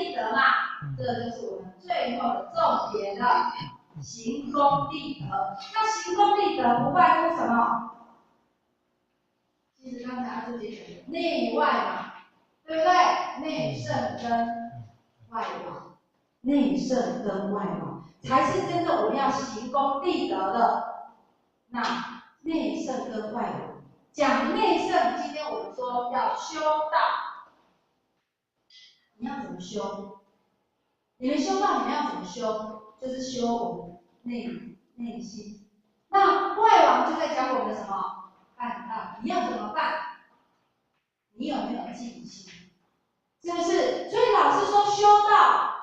立德嘛，这就是我们最后的重点了，行功立德。那行功立德不外乎什么？其实刚才阿朱姐讲的内外嘛，对不对？内圣跟外王，内圣跟外王才是真正我们要行功立德的。那内圣跟外王，讲内圣，今天我们说要修道，你要怎么修？你们修道，你们要怎么修？就是修我们内心。那外王就在讲我们的什么？办道，你要怎么办？你有没有尽心？是不是？所以老师说修道，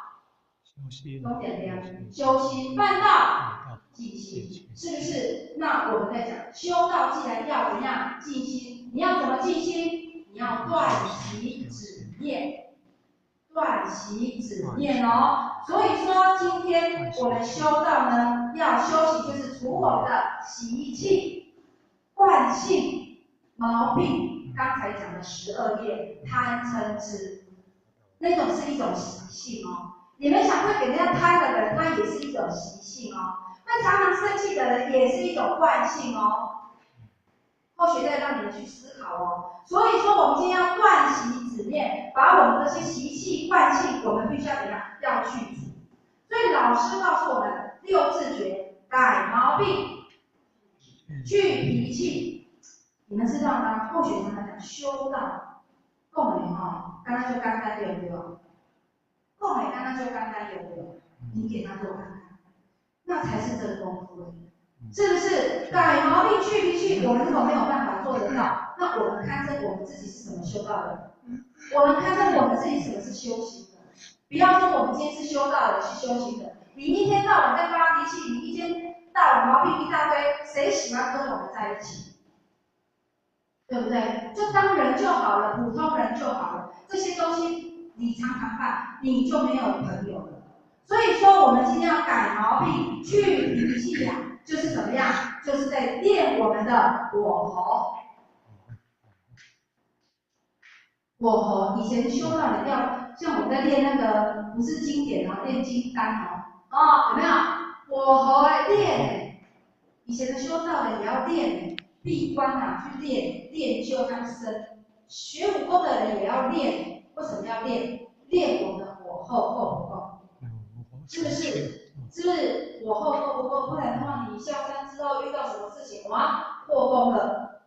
重点点，修心办道，尽心，是不是？那我们在讲修道，既然要怎样尽心，你要怎么尽心？你要断习止念，断习止念哦。所以说，今天我们修道呢，要修行，就是除我们的习气、惯性、毛病。刚才讲的12业，贪嗔痴，那种是一种习性哦。你们想会给人家贪的人，他也是一种习性哦。会常常生气的人，也是一种惯性哦。后学在让你们去思考哦。所以说，我们今天要断习止念，把我们这些习气、惯性，我们必须要怎样？要去除。所以老师告诉我们6字诀：改毛病，去脾气。你们知道吗？后学常常讲修道，讲的哈，刚刚就简单对不对？讲的刚刚就简单对不对？你给他做看看，那才是真功夫，是不是？改毛病去脾气，我们如果没有办法做得到，那我们看着我们自己是怎么修道的？我们看着我们自己什么是修行的？不要说我们今天是修道的，是修行的，你一天到晚在发脾气，你一天到晚毛病一大堆，谁喜欢跟我们在一起？对不对？就当人就好了，普通人就好了。这些东西你常常办，你就没有朋友了。所以说，我们今天要改毛病、去脾气呀，就是怎么样？就是在练我们的火候。火候，以前修道的要像我们在练那个，不是经典哦，练金丹哦，有没有？火候来练，以前的修道的也要练。闭关啊，去练就它身。学武功的人也要练，为什么要练？练我们的火候够不够？是不是？是不是火候够不够？不然的话，你下山之后遇到什么事情，哇，破功了。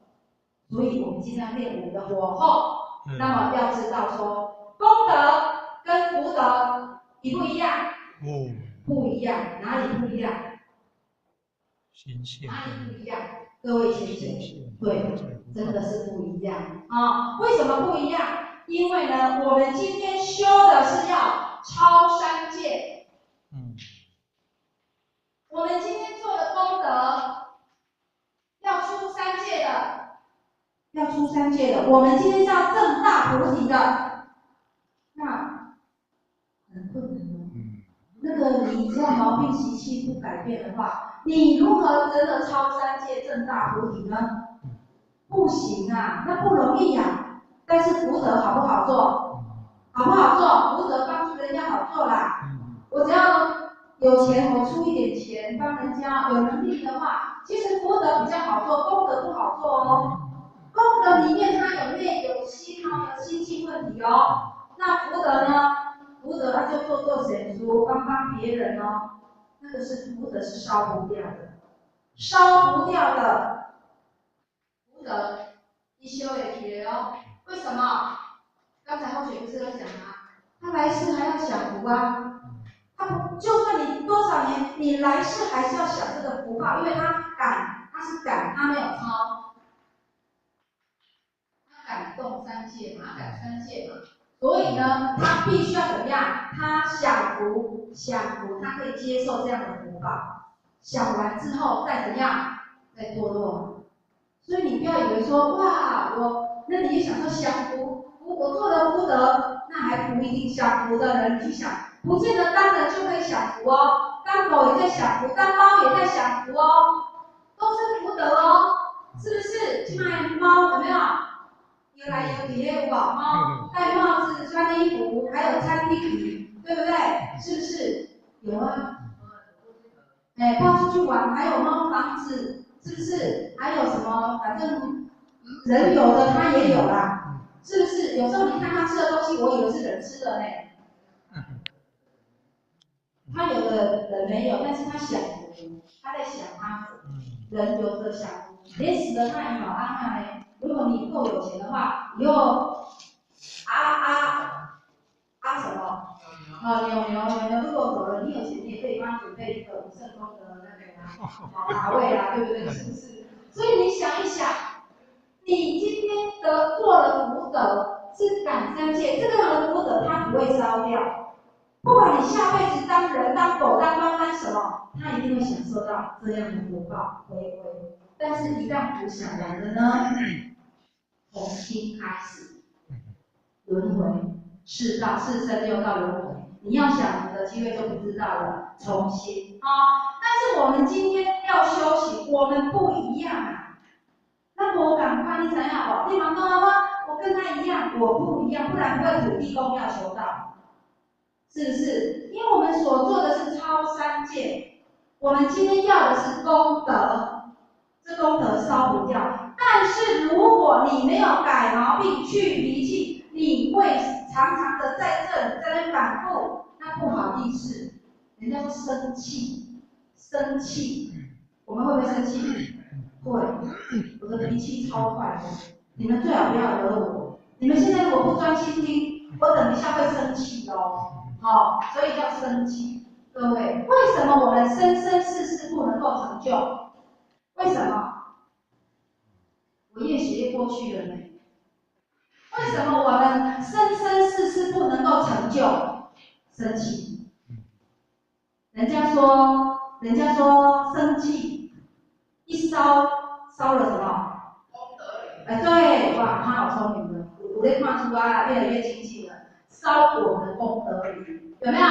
所以我们尽量练我们的火候。那么要知道说，功德跟福德一不一样？不一样，哪里不一样？哪里不一样？各位先生，对，真的是不一样啊！为什么不一样？因为呢，我们今天修的是要超三界。我们今天做的功德要出三界的，要出三界的。我们今天是要证大菩提的，那很困难哦。那个你只要毛病习气不改变的话，你如何真的超三界证大菩提呢？不行啊，那不容易啊。但是福德好不好做？好不好做？福德帮助人家好做啦。我只要有钱，我出一点钱帮人家，有能力的话，其实福德比较好做，功德不好做哦。功德里面它有内有心哦，有心境问题哦。那福德呢？福德他就做神书，帮别人哦。那个是福德是烧不掉的，烧不掉的。福德一修也提了哦。为什么？刚才后学不是有讲吗？他来世还要享福啊。就算你多少年，你来世还是要享这个福报，因为他是感，他没有超，他感动三界嘛，感三界嘛，所以呢，他必须要怎么样？他享福，他可以接受这样的福报，享完之后再怎么样，再堕落。所以你不要以为说，哇，那你也想说享福，我做了福德，那还不一定享福的人，你去想。不见得当人就可以享福哦，当狗也在享福，当猫也在享福哦，都是福德哦，是不是？起码猫有没有？游来游去也有猫，戴帽子、穿衣服，还有餐厅里有啊，哎，跑出去玩，还有猫房子，是不是？还有什么？反正人有的他也有啦，是不是？有时候你看他吃的东西，我以为是人吃的呢。他有的人没有，但是他想福，他在想他福。人有的想福，连死的他也好安排呢。如果你够有钱的话，以后什么？牛，如果走了，你有钱，你也可以帮他准备一个武圣宫的那个马位啊，对不对？是不是？所以你想一想，你今天做了福德，是感三界，这个福德它不会烧掉。不管你下辈子当人、当狗、当猫、当什么，他一定会享受到这样的福报回归。但是，一旦福享完了呢，重新开始轮回，四生六道轮回。你要想你的机会就不知道了，重新但是我们今天要修行，我们不一样啊。那我赶快，你想要你忙到我跟他一样，我不一样，不然不会土地公要求道。是不是？因为我们所做的是超三界，我们今天要的是功德，这功德烧不掉。但是如果你没有改毛病、去脾气，你会常常的在这里在那反复，那不好意思，人家说生气，生气，我们会不会生气？会，我的脾气超坏的，你们最好不要惹我。你们现在如果不专心听，我等一下会生气哦。所以叫生气。各位，为什么我们生生世世不能够成就？为什么？我业血业过去了呢？为什么我们生生世世不能够成就？生气。人家说生气一烧了什么？功德林。对，哇，他好聪明的，我在看出啊，越来越清晰了。烧我们的功德林，有没有？